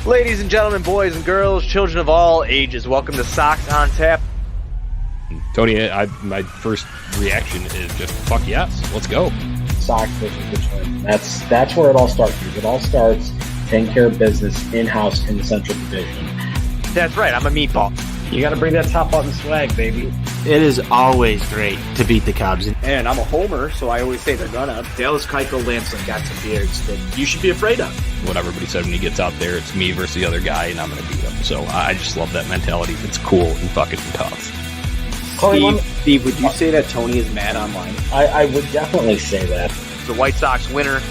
Ladies and gentlemen, boys and girls, children of all ages, welcome to Sox On Tap. Tony, my first reaction is just, fuck yes, let's go. Sox versus Richmond. That's where it all starts. It all starts taking care of business in-house in the Central Division. That's right, I'm a meatball. You got to bring that top button swag, baby. It is always great to beat the Cubs. And I'm a homer, so I always say they're gonna. Dallas Keuchel Lansing got some beards that you should be afraid of. What everybody said when he gets out there, it's me versus the other guy, and I'm going to beat him. So I just love that mentality. It's cool and fucking tough. Steve, would you say that Tony is mad online? I would definitely say that. The White Sox winner.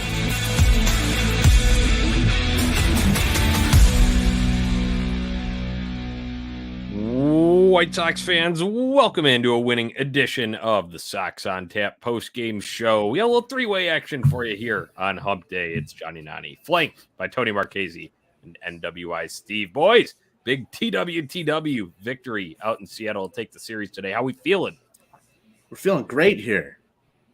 White Sox fans, welcome into a winning edition of the Sox On Tap post-game show. We have a little three-way action for you here on Hump Day. It's Jonnie, flanked by Tony Marchese and NWI Steve. Boys, big TWTW victory out in Seattle to take the series today. How we feeling? We're feeling great here.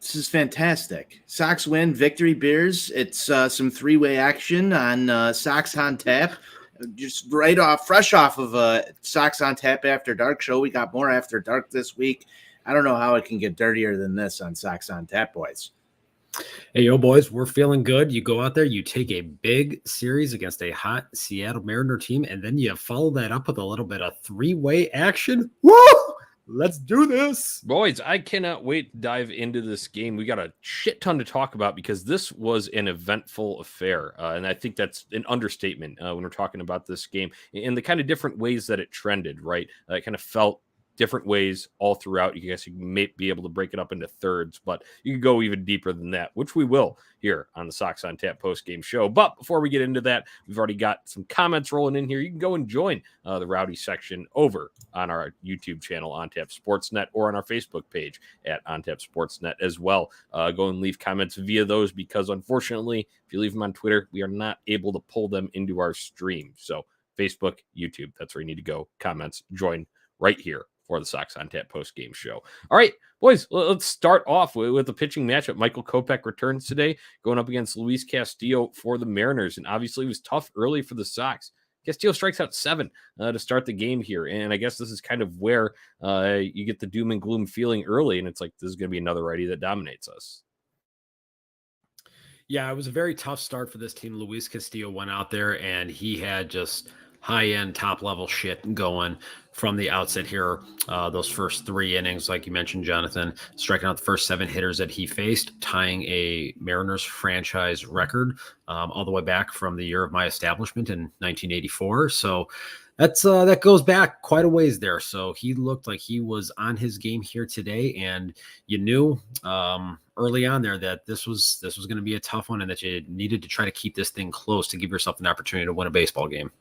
This is fantastic. Sox win, victory beers. It's some three-way action on Sox On Tap. Just fresh off of a Sox On Tap After Dark show. We got more After Dark this week. I don't know how it can get dirtier than this on Sox On Tap, boys. Hey, yo, boys, we're feeling good. You go out there, you take a big series against a hot Seattle Mariner team, and then you follow that up with a little bit of three-way action. Woo! Let's do this. Boys, I cannot wait to dive into this game. We got a shit ton to talk about because this was an eventful affair. And I think that's an understatement when we're talking about this game and the kind of different ways that it trended, right? It kind of felt different ways all throughout. You guys may be able to break it up into thirds, but you can go even deeper than that, which we will here on the Sox On Tap post-game show. But before we get into that, we've already got some comments rolling in here. You can go and join the Rowdy section over on our YouTube channel, On Tap Sportsnet, or on our Facebook page at On Tap Sportsnet as well. Go and leave comments via those because, unfortunately, if you leave them on Twitter, we are not able to pull them into our stream. So Facebook, YouTube, that's where you need to go. Comments, join right here for the Sox On Tap post-game show. All right, boys, let's start off with the pitching matchup. Michael Kopech returns today, going up against Luis Castillo for the Mariners, and obviously it was tough early for the Sox. Castillo strikes out 7 to start the game here, and I guess this is kind of where you get the doom and gloom feeling early, and it's like this is going to be another righty that dominates us. Yeah, it was a very tough start for this team. Luis Castillo went out there, and he had just high-end, top-level shit going from the outset here. Those first 3 innings, like you mentioned, Jonathan, striking out the first 7 hitters that he faced, tying a Mariners franchise record all the way back from the year of my establishment in 1984. So that goes back quite a ways there. So he looked like he was on his game here today, and you knew early on there that this was going to be a tough one and that you needed to try to keep this thing close to give yourself an opportunity to win a baseball game.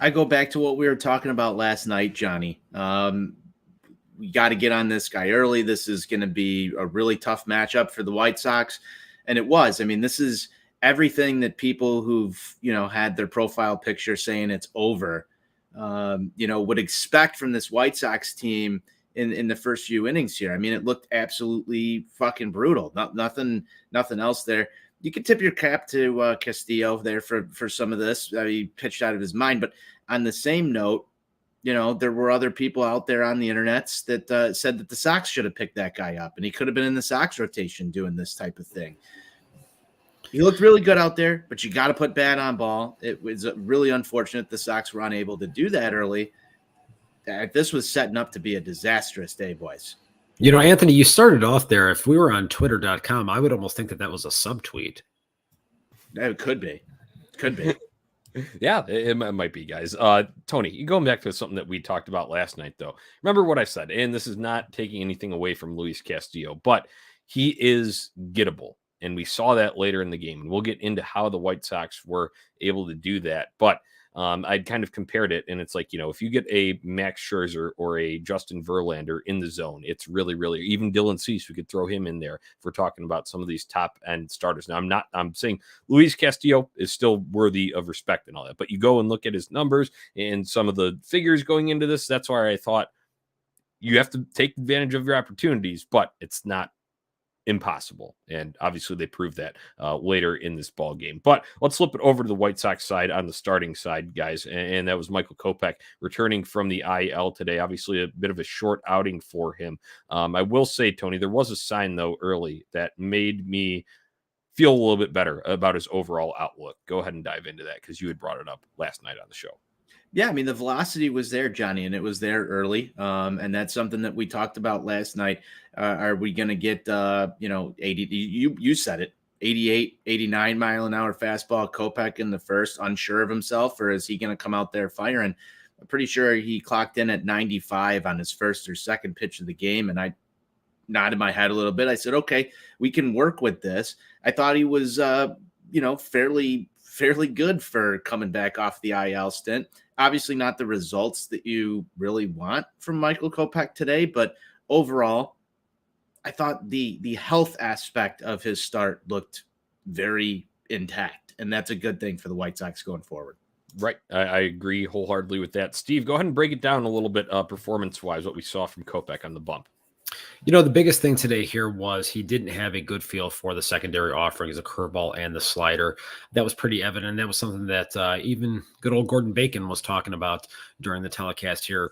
I go back to what we were talking about last night, Johnny. We got to get on this guy early. This is going to be a really tough matchup for the White Sox. And it was. I mean, this is everything that people who've, had their profile picture saying it's over, would expect from this White Sox team in the first few innings here. I mean, it looked absolutely fucking brutal. Nothing else there. You could tip your cap to Castillo there for some of this. He pitched out of his mind. But on the same note, there were other people out there on the internets that said that the Sox should have picked that guy up, and he could have been in the Sox rotation doing this type of thing. He looked really good out there, but you got to put bat on ball. It was really unfortunate the Sox were unable to do that early. This was setting up to be a disastrous day, boys. Anthony, you started off there. If we were on twitter.com, I would almost think that was a subtweet. It could be. Could be. Yeah, it might be, guys. Tony, you going back to something that we talked about last night, though. Remember what I said, and this is not taking anything away from Luis Castillo, but he is gettable, and we saw that later in the game, and we'll get into how the White Sox were able to do that, but I'd kind of compared it, and it's like, if you get a Max Scherzer or a Justin Verlander in the zone, it's really, really, even Dylan Cease, we could throw him in there if we're talking about some of these top-end starters. Now, I'm saying Luis Castillo is still worthy of respect and all that, but you go and look at his numbers and some of the figures going into this, that's why I thought you have to take advantage of your opportunities, but it's not impossible. And obviously they proved that later in this ball game. But let's flip it over to the White Sox side on the starting side, guys. And that was Michael Kopech returning from the IL today. Obviously a bit of a short outing for him. I will say, Tony, there was a sign, though, early that made me feel a little bit better about his overall outlook. Go ahead and dive into that because you had brought it up last night on the show. Yeah, I mean, the velocity was there, Jonnie, and it was there early. And that's something that we talked about last night. Are we going to get, 80? You said it, 88, 89 mile an hour fastball, Kopech in the first, unsure of himself, or is he going to come out there firing? I'm pretty sure he clocked in at 95 on his first or second pitch of the game. And I nodded my head a little bit. I said, okay, we can work with this. I thought he was, fairly good for coming back off the IL stint. Obviously not the results that you really want from Michael Kopech today, but overall, I thought the health aspect of his start looked very intact, and that's a good thing for the White Sox going forward. Right. I agree wholeheartedly with that. Steve, go ahead and break it down a little bit performance-wise, what we saw from Kopech on the bump. The biggest thing today here was he didn't have a good feel for the secondary offerings, the curveball and the slider. That was pretty evident. That was something that even good old Gordon Bacon was talking about during the telecast here.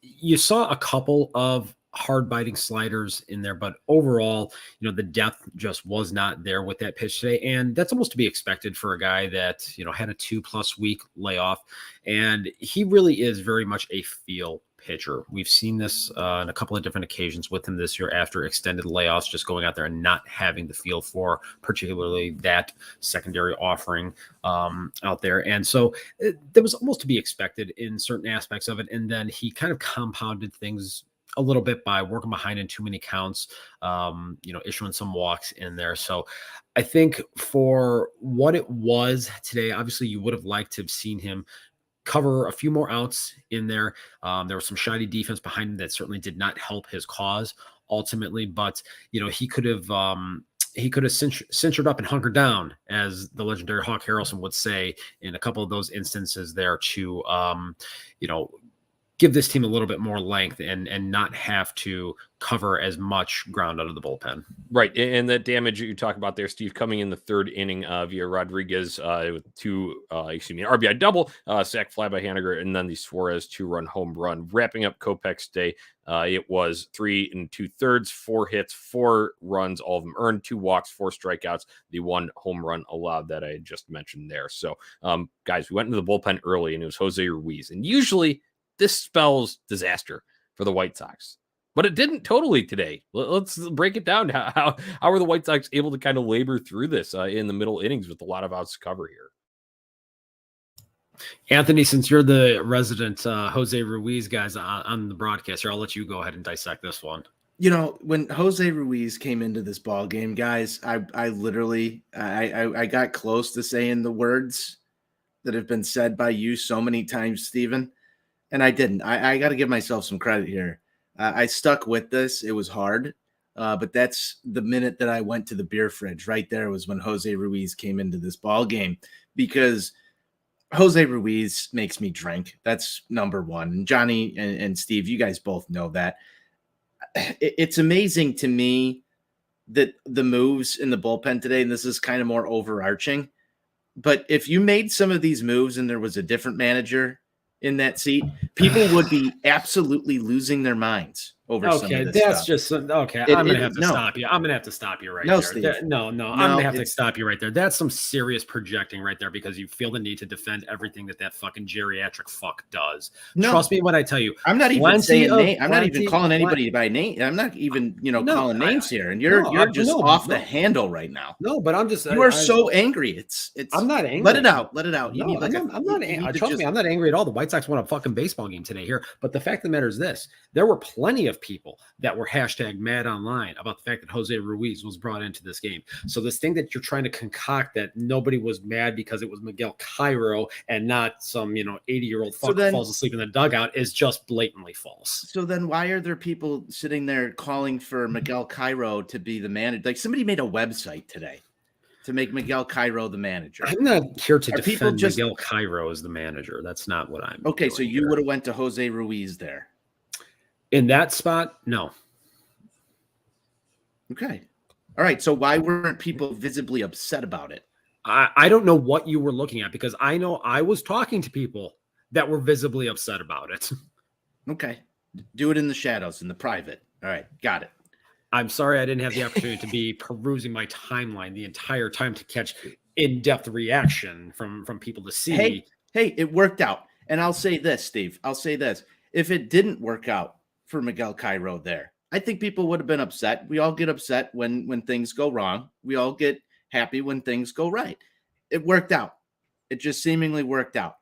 You saw a couple of hard biting sliders in there, but overall, the depth just was not there with that pitch today. And that's almost to be expected for a guy that, had a 2+ week layoff. And he really is very much a feel pitcher. We've seen this on a couple of different occasions with him this year after extended layoffs, just going out there and not having the feel for particularly that secondary offering out there. And so that was almost to be expected in certain aspects of it. And then he kind of compounded things a little bit by working behind in too many counts, issuing some walks in there. So I think for what it was today, obviously you would have liked to have seen him cover a few more outs in there. There was some shoddy defense behind him that certainly did not help his cause ultimately, but he could have cinchered up and hunkered down, as the legendary Hawk Harrelson would say in a couple of those instances there, to give this team a little bit more length and not have to cover as much ground out of the bullpen. Right. And the damage that you talk about there, Steve, coming in the third inning via Rodriguez with an RBI double, sac fly by Haniger, and then the Suarez 2-run home run. Wrapping up Kopech's day, it was 3 2/3, 4 hits, 4 runs, all of them earned, 2 walks, 4 strikeouts, the 1 home run allowed that I just mentioned there. So, guys, we went into the bullpen early, and it was Jose Ruiz. And usually this spells disaster for the White Sox, but it didn't totally today. Let's break it down. How are the White Sox able to kind of labor through this in the middle innings with a lot of outs to cover here? Anthony, since you're the resident Jose Ruiz guys on the broadcast here, I'll let you go ahead and dissect this one. When Jose Ruiz came into this ball game, guys, I literally got close to saying the words that have been said by you so many times, Steven. And I didn't. I got to give myself some credit here. I stuck with this. It was hard, but that's the minute that I went to the beer fridge. Right there was when Jose Ruiz came into this ball game, because Jose Ruiz makes me drink. That's number one. And Jonnie and Steve, you guys both know that. It's amazing to me that the moves in the bullpen today, and this is kind of more overarching, but if you made some of these moves and there was a different manager in that seat, people would be absolutely losing their minds over some of this that's stuff. Just okay. I'm gonna have to stop you. I'm gonna have to stop you right there. Steve. I'm gonna have to stop you right there. That's some serious projecting right there, because you feel the need to defend everything that fucking geriatric fuck does. Trust me when I tell you. I'm not even saying name. I'm not even calling anybody by name. I'm not even calling names here, and you're just off the handle right now. No, but I'm just. You are so angry. It's. I'm not angry. Let it out. Let it out. I'm not angry. Trust me, I'm not angry at all. The White Sox won a fucking baseball game today here, but the fact of the matter is this: there were plenty of people that were hashtag mad online about the fact that Jose Ruiz was brought into this game. So this thing that you're trying to concoct that nobody was mad because it was Miguel Cairo and not some 80-year-old fuck who falls asleep in the dugout is just blatantly false. So then why are there people sitting there calling for Miguel Cairo to be the manager? Like, somebody made a website today to make Miguel Cairo the manager. I'm not here to defend Miguel Cairo as the manager. That's not what I'm okay. doing So you would have went to Jose Ruiz there. In that spot? No. Okay. All right. So why weren't people visibly upset about it? I don't know what you were looking at, because I know I was talking to people that were visibly upset about it. Okay. Do it in the shadows, in the private. All right. Got it. I'm sorry I didn't have the opportunity to be perusing my timeline the entire time to catch in-depth reaction from people to see. Hey, it worked out. And I'll say this, Steve. I'll say this. If it didn't work out for Miguel Cairo there, I think people would have been upset. We all get upset when things go wrong. We all get happy when things go right. It worked out. It just seemingly worked out.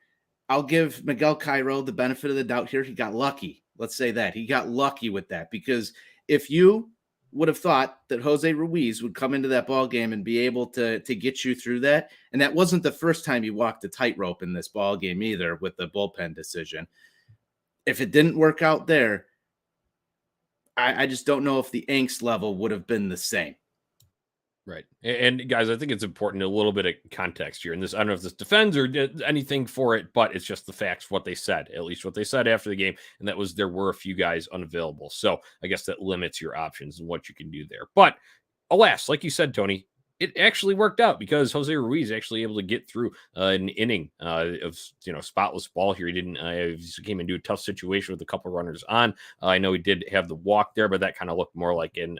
I'll give Miguel Cairo the benefit of the doubt here. He got lucky. Let's say that. He got lucky with that, because if you would have thought that Jose Ruiz would come into that ball game and be able to get you through that, and that wasn't the first time he walked a tightrope in this ball game either with the bullpen decision. If it didn't work out there, I just don't know if the angst level would have been the same. Right. And guys, I think it's important, a little bit of context here. And this, I don't know if this defends or anything for it, but it's just the facts, what they said, at least what they said after the game. And that was, there were a few guys unavailable. So I guess that limits your options and what you can do there. But alas, like you said, Tony, it actually worked out, because Jose Ruiz actually able to get through an inning of spotless ball here. He didn't he came into a tough situation with a couple runners on. I know he did have the walk there, but that kind of looked more like an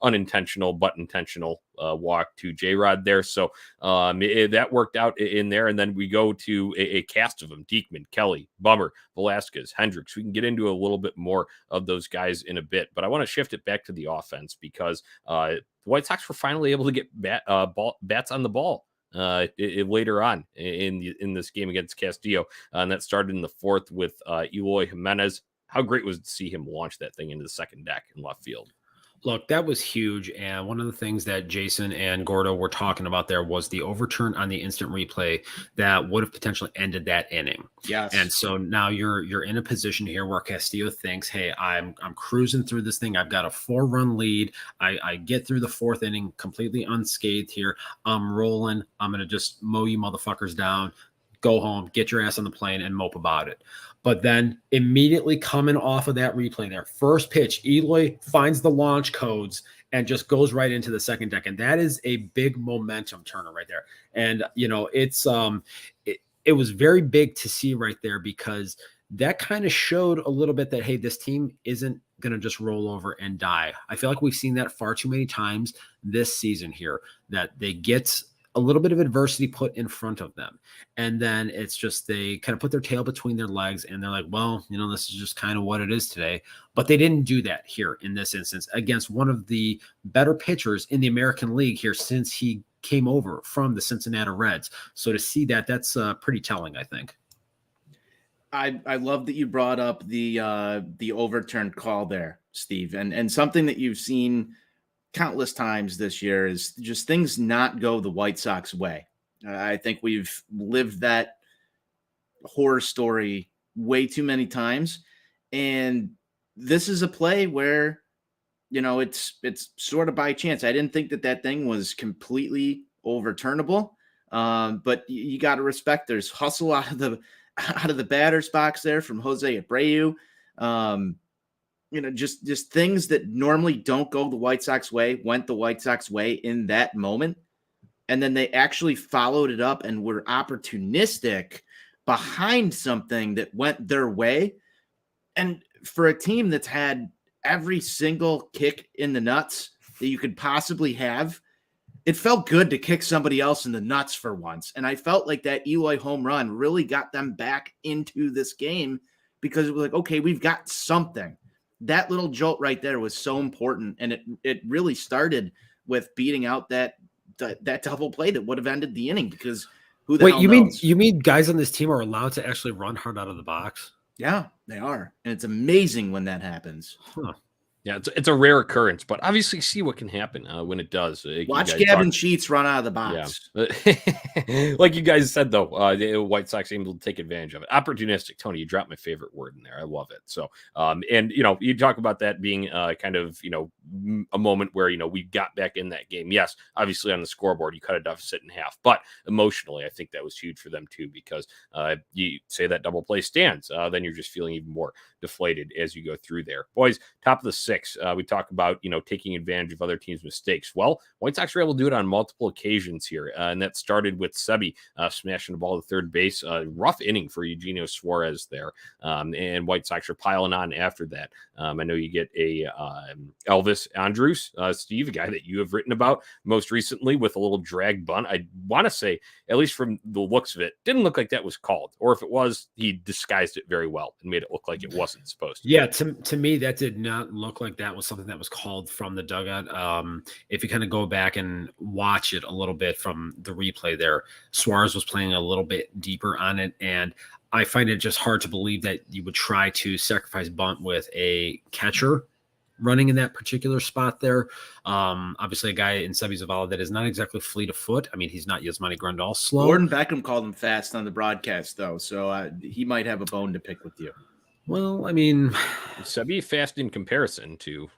unintentional but intentional walk to J-Rod there. So that worked out in there. And then we go to a cast of them: Diekman, Kelly, Bummer, Velasquez, Hendricks. We can get into a little bit more of those guys in a bit, but I want to shift it back to the offense, because the White Sox were finally able to get bats on the ball later on in this game against Castillo, and that started in the fourth with Eloy Jimenez. How great was it to see him launch that thing into the second deck in left field? Look, that was huge. And one of the things that Jason and Gordo were talking about there was the overturn on the instant replay that would have potentially ended that inning. Yes. And so now you're in a position here where Castillo thinks, hey, I'm cruising through this thing. I've got a 4-run lead. I get through the fourth inning completely unscathed here. I'm rolling. I'm going to just mow you motherfuckers down, go home, get your ass on the plane, and mope about it. But then immediately coming off of that replay there, first pitch, Eloy finds the launch codes and just goes right into the second deck. And that is a big momentum turner right there. And, it was very big to see right there, because that kind of showed a little bit that, hey, this team isn't going to just roll over and die. I feel like we've seen that far too many times this season here, that they get a little bit of adversity put in front of them, and then it's just they kind of put their tail between their legs, and they're like, well, this is just kind of what it is today. But they didn't do that here in this instance against one of the better pitchers in the American League here since he came over from the Cincinnati Reds. So to see that, that's pretty telling, I think. I love that you brought up the overturned call there, Steve, and something that you've seen countless times this year is just things not go the White Sox way. I think we've lived that horror story way too many times. And this is a play where, it's sort of by chance. I didn't think that thing was completely overturnable. But you got to respect there's hustle out of the batter's box there from Jose Abreu. Just things that normally don't go the White Sox way went the White Sox way in that moment. And then they actually followed it up and were opportunistic behind something that went their way. And for a team that's had every single kick in the nuts that you could possibly have, it felt good to kick somebody else in the nuts for once. And I felt like that Eloy home run really got them back into this game, because it was like, okay, we've got something. That little jolt right there was so important, and it really started with beating out that double play that would have ended the inning, because who the hell knows? You mean guys on this team are allowed to actually run hard out of the box? Yeah, they are, and it's amazing when that happens. Huh. Yeah, it's a rare occurrence, but obviously see what can happen when it does. Watch Gavin Sheets run out of the box. Yeah. Like you guys said, though, the White Sox able to take advantage of it. Opportunistic. Tony, you dropped my favorite word in there. I love it. So, and, you talk about that being kind of, a moment where, we got back in that game. Yes, obviously on the scoreboard, you cut a deficit in half, but emotionally, I think that was huge for them too, because you say that double play stands, then you're just feeling even more deflated as you go through there. Boys, top of the 6, we talk about, taking advantage of other teams' mistakes. Well, White Sox were able to do it on multiple occasions here, and that started with Sebi smashing the ball to third base. Rough inning for Eugenio Suarez there, and White Sox are piling on after that. I know you get a Elvis Andrus, Steve, a guy that you have written about most recently with a little drag bunt. I want to say, at least from the looks of it, didn't look like that was called, or if it was, he disguised it very well and made it look like it wasn't supposed to. Yeah, to me, that did not look like that was something that was called from the dugout. If you kind of go back and watch it a little bit from the replay there, Suarez was playing a little bit deeper on it, and I find it just hard to believe that you would try to sacrifice bunt with a catcher running in that particular spot there. Obviously, a guy in Sebi Zavala that is not exactly fleet of foot. I mean, he's not Yasmani Grandal slow. Gordon Beckham called him fast on the broadcast, though, so he might have a bone to pick with you. Well, I mean, Sebi fast in comparison to,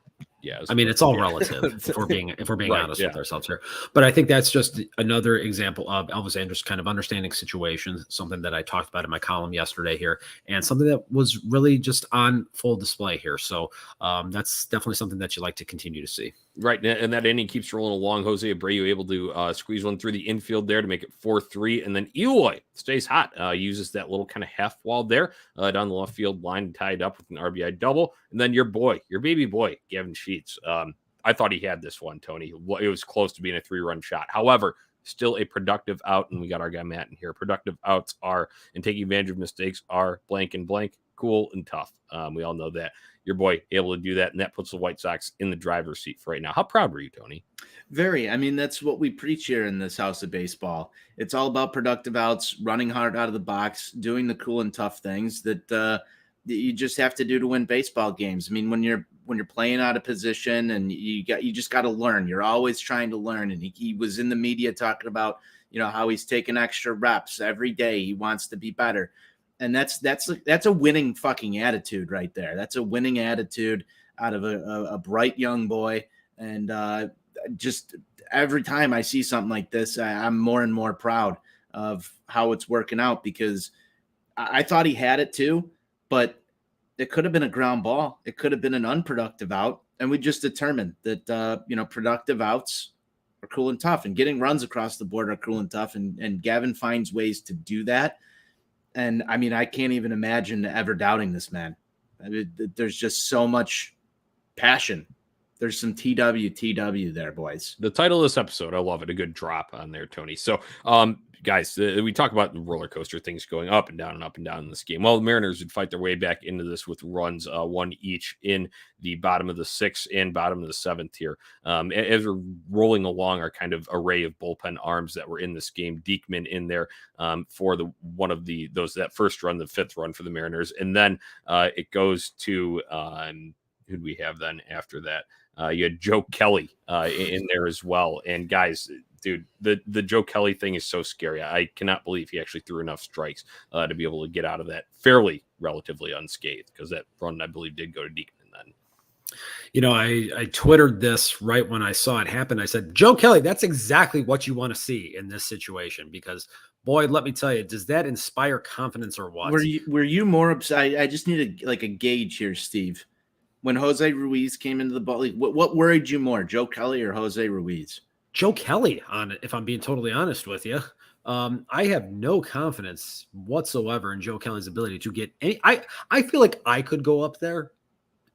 I mean, it's all relative if we're being Right, honest with ourselves here. But I think that's just another example of Elvis Andrus kind of understanding situations, something that I talked about in my column yesterday here, and something that was really just on full display here. So that's definitely something that you like to continue to see. Right, and that inning keeps rolling along. Jose Abreu able to squeeze one through the infield there to make it 4-3, and then Eloy stays hot, uses that little kind of half wall there down the left field line, tied up with an RBI double, and then your baby boy, Gavin Sheets. I thought he had this one, Tony. It was close to being a 3-run shot. However, still a productive out, and we got our guy Matt in here. Productive outs are, and taking advantage of mistakes are blank and blank, cool and tough. We all know that. Your boy able to do that, and that puts the White Sox in the driver's seat for right now. How proud were you, Tony? Very. I mean, that's what we preach here in this house of baseball. It's all about productive outs, running hard out of the box, doing the cool and tough things that you just have to do to win baseball games. I mean, when you're playing out of position, and you just got to learn. You're always trying to learn. And he was in the media talking about, how he's taking extra reps every day. He wants to be better. And that's a winning fucking attitude right there. That's a winning attitude out of a bright young boy. And just every time I see something like this, I'm more and more proud of how it's working out, because I thought he had it too, but it could have been a ground ball. It could have been an unproductive out. And we just determined that, productive outs are cool and tough, and getting runs across the board are cool and tough. And Gavin finds ways to do that. And I mean, I can't even imagine ever doubting this man. I mean, there's just so much passion. There's some TWTW there, boys. The title of this episode, I love it. A good drop on there, Tony. So, guys, we talk about the roller coaster things going up and down in this game. Well, the Mariners would fight their way back into this with runs, one each in the bottom of the 6th and bottom of the 7th here. As we're rolling along our kind of array of bullpen arms that were in this game, Diekman in there for that first run, the 5th run for the Mariners. And then it goes to who do we have then after that? You had Joe Kelly in there as well. And guys, dude, the Joe Kelly thing is so scary. I cannot believe he actually threw enough strikes to be able to get out of that relatively unscathed, because that run, I believe, did go to Diekman then. I Twittered this right when I saw it happen. I said, Joe Kelly, that's exactly what you want to see in this situation, because boy, let me tell you, does that inspire confidence or what? Were you more upset? I just need a gauge here, Steve. When Jose Ruiz came into the ball, what worried you more, Joe Kelly or Jose Ruiz? Joe Kelly, if I'm being totally honest with you. I have no confidence whatsoever in Joe Kelly's ability to get any. I feel like I could go up there,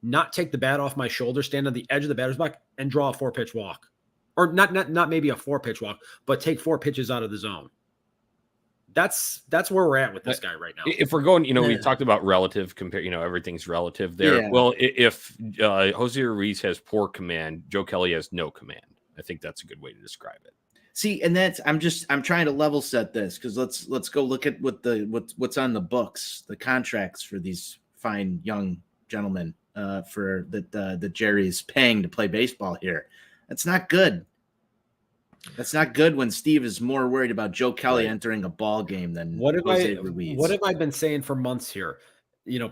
not take the bat off my shoulder, stand on the edge of the batter's box, and draw a 4-pitch walk. Or not maybe a 4-pitch walk, but take 4 pitches out of the zone. That's where we're at with this guy right now. If we're going, we talked about relative compare, everything's relative there. Yeah. Well, if Jose Ruiz has poor command, Joe Kelly has no command. I think that's a good way to describe it. See, and I'm trying to level set this, because let's go look at what's on the books, the contracts for these fine young gentlemen for that Jerry's paying to play baseball here. That's not good. That's not good when Steve is more worried about Joe Kelly entering a ball game than Jose Ruiz. What have I been saying for months here?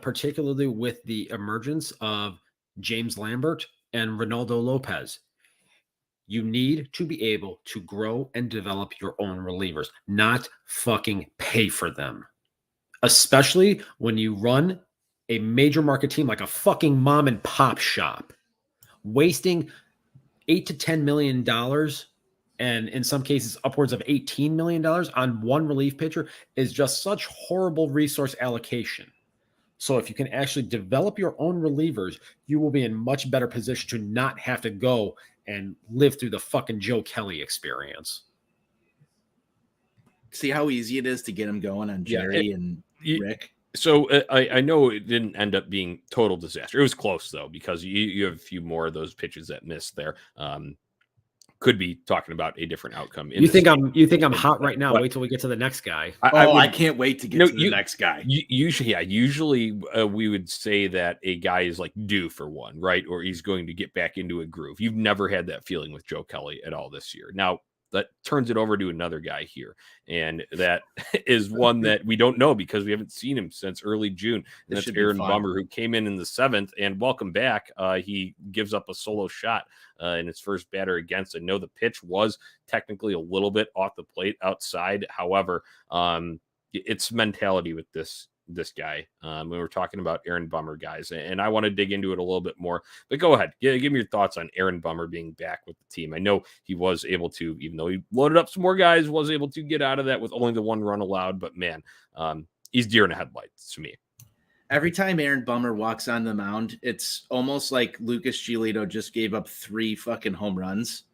Particularly with the emergence of James Lambert and Ronaldo Lopez. You need to be able to grow and develop your own relievers, not fucking pay for them. Especially when you run a major market team like a fucking mom and pop shop. wasting $8 to $10 million and in some cases upwards of $18 million on one relief pitcher is just such horrible resource allocation. So if you can actually develop your own relievers, you will be in much better position to not have to go and live through the fucking Joe Kelly experience. See how easy it is to get him going on Jerry and Rick. So I know it didn't end up being total disaster. It was close though, because you have a few more of those pitches that missed there. Could be talking about a different outcome. You think I'm hot right now? Wait till we get to the next guy. I can't wait to get to the next guy. Usually we would say that a guy is like due for one, right? Or he's going to get back into a groove. You've never had that feeling with Joe Kelly at all this year. Now that turns it over to another guy here, and that is one that we don't know because we haven't seen him since early June. And that's Aaron Bummer, who came in the 7th, and welcome back. He gives up a solo shot in his first batter against. I know the pitch was technically a little bit off the plate outside. However, it's mentality with this guy. When we're talking about Aaron Bummer, guys, and I want to dig into it a little bit more, but go ahead. Give me your thoughts on Aaron Bummer being back with the team. I know he was able to, even though he loaded up some more guys, was able to get out of that with only the one run allowed, but man, he's deer in the headlights to me. Every time Aaron Bummer walks on the mound, it's almost like Lucas Giolito just gave up 3 fucking home runs.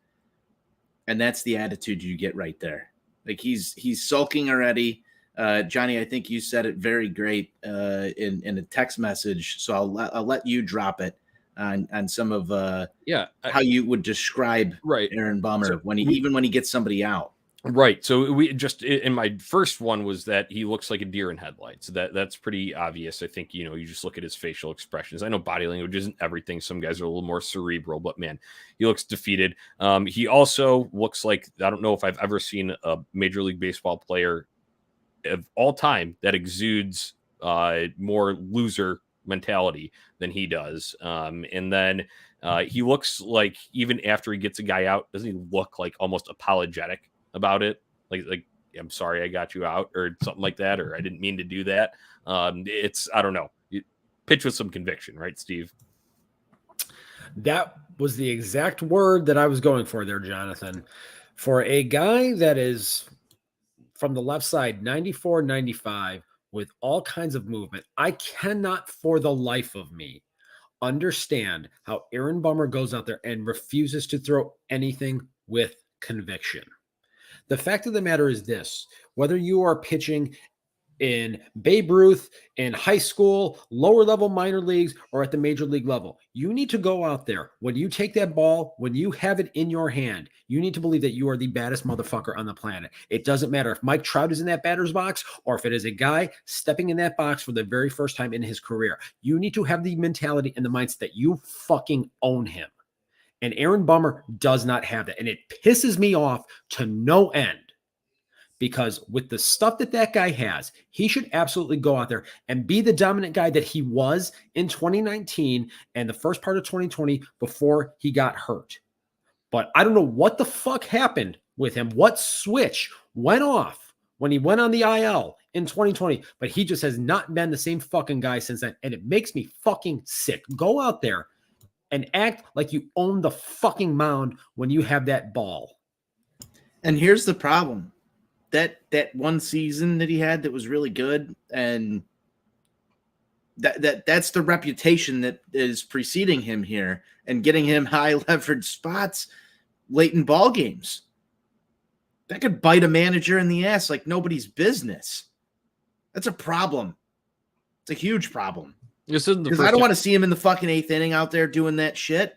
And that's the attitude you get right there. Like he's sulking already. Jonnie, I think you said it very great in a text message. So I'll let you drop it on some of how you would describe Aaron Bummer when he gets somebody out. Right. So we just in my first one was that he looks like a deer in headlights. That's pretty obvious. I think, you just look at his facial expressions. I know body language isn't everything. Some guys are a little more cerebral, but man, he looks defeated. He also looks like, I don't know if I've ever seen a Major League Baseball player of all time that exudes more loser mentality than he does. And then he looks like, even after he gets a guy out, doesn't he look like almost apologetic about it? Like I'm sorry I got you out, or something like that, or I didn't mean to do that. It's, I don't know. Pitch with some conviction, right, Steve? That was the exact word that I was going for there, Jonathan. For a guy that is from the left side, 94, 95, with all kinds of movement, I cannot for the life of me understand how Aaron Bummer goes out there and refuses to throw anything with conviction. The fact of the matter is this: whether you are pitching in Babe Ruth, in high school, lower level minor leagues, or at the major league level, you need to go out there. When you take that ball, when you have it in your hand, you need to believe that you are the baddest motherfucker on the planet. It doesn't matter if Mike Trout is in that batter's box or if it is a guy stepping in that box for the very first time in his career. You need to have the mentality and the mindset that you fucking own him. And Aaron Bummer does not have that. And it pisses me off to no end, because with the stuff that guy has, he should absolutely go out there and be the dominant guy that he was in 2019 and the first part of 2020 before he got hurt. But I don't know what the fuck happened with him. What switch went off when he went on the IL in 2020? But he just has not been the same fucking guy since then. And it makes me fucking sick. Go out there and act like you own the fucking mound when you have that ball. And here's the problem. That one season that he had that was really good, and that's the reputation that is preceding him here and getting him high leverage spots late in ball games. That could bite a manager in the ass like nobody's business. That's a problem. It's a huge problem. This isn't because I don't want to see him in the fucking 8th inning out there doing that shit.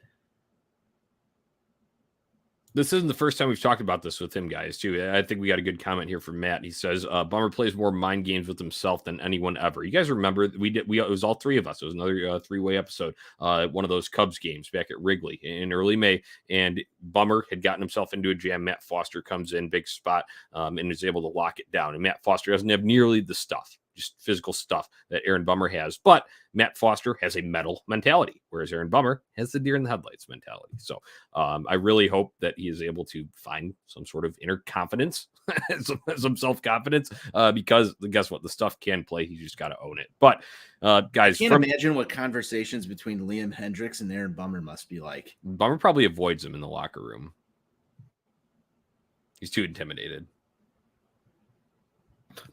This isn't the first time we've talked about this with him, guys, too. I think we got a good comment here from Matt. He says, Bummer plays more mind games with himself than anyone ever. You guys remember, it was all 3 of us. It was another 3-way episode, one of those Cubs games back at Wrigley in early May, and Bummer had gotten himself into a jam. Matt Foster comes in, big spot, and is able to lock it down. And Matt Foster doesn't have nearly the stuff, just physical stuff, that Aaron Bummer has. But Matt Foster has a metal mentality, whereas Aaron Bummer has the deer in the headlights mentality. So I really hope that he is able to find some sort of inner confidence some self-confidence because guess what? The stuff can play. He just got to own it. But guys, I can't imagine what conversations between Liam Hendriks and Aaron Bummer must be like. Bummer probably avoids him in the locker room. He's too intimidated.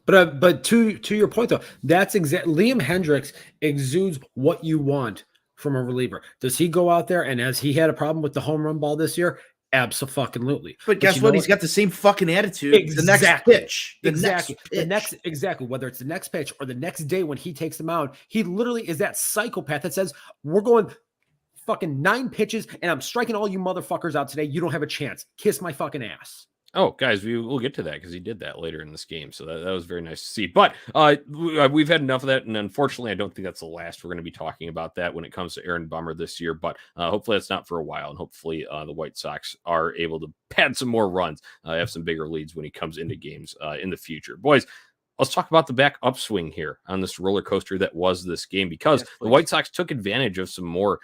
But to your point though, that's Liam Hendriks exudes what you want from a reliever. Does he go out there and has he had a problem with the home run ball this year? Absolutely. But guess what? He's got the same fucking attitude. Exactly. The next pitch. Exactly. Whether it's the next pitch or the next day when he takes them out, he literally is that psychopath that says, we're going fucking 9 pitches and I'm striking all you motherfuckers out today. You don't have a chance. Kiss my fucking ass. Oh, guys, we'll get to that because he did that later in this game. So that was very nice to see. But we've had enough of that. And unfortunately, I don't think that's the last we're going to be talking about that when it comes to Aaron Bummer this year. But hopefully that's not for a while. And hopefully the White Sox are able to pad some more runs, have some bigger leads when he comes into games in the future. Boys, let's talk about the back upswing here on this roller coaster that was this game because the White Sox took advantage of some more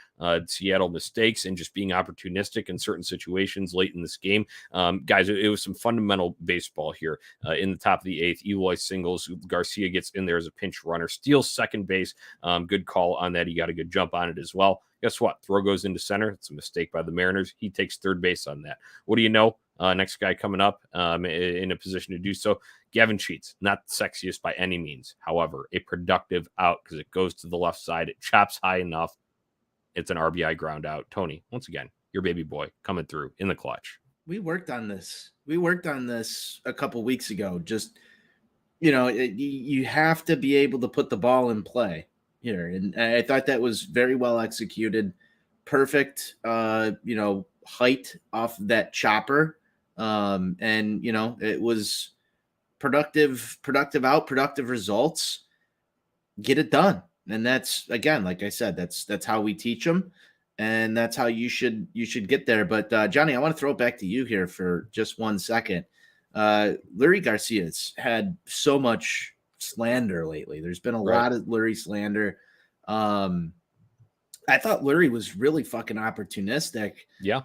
Seattle mistakes and just being opportunistic in certain situations late in this game. Guys, it was some fundamental baseball here in the top of the 8th. Eloy singles. Garcia gets in there as a pinch runner, steals second base. Good call on that. He got a good jump on it as well. Guess what? Throw goes into center. It's a mistake by the Mariners. He takes third base on that. What do you know? Next guy coming up in a position to do so. Gavin Sheets, not the sexiest by any means. However, a productive out because it goes to the left side. It chops high enough. It's an RBI ground out. Tony, once again, your baby boy coming through in the clutch. We worked on this. A couple weeks ago. Just, you have to be able to put the ball in play here. And I thought that was very well executed. Perfect, height off that chopper. It was productive out, productive results, get it done. And that's, again, like I said, that's how we teach them. And that's how you should get there. But Jonnie, I want to throw it back to you here for just 1 second. Leury Garcia's had so much slander lately. There's been a lot of Leury slander. I thought Leury was really fucking opportunistic. Yeah.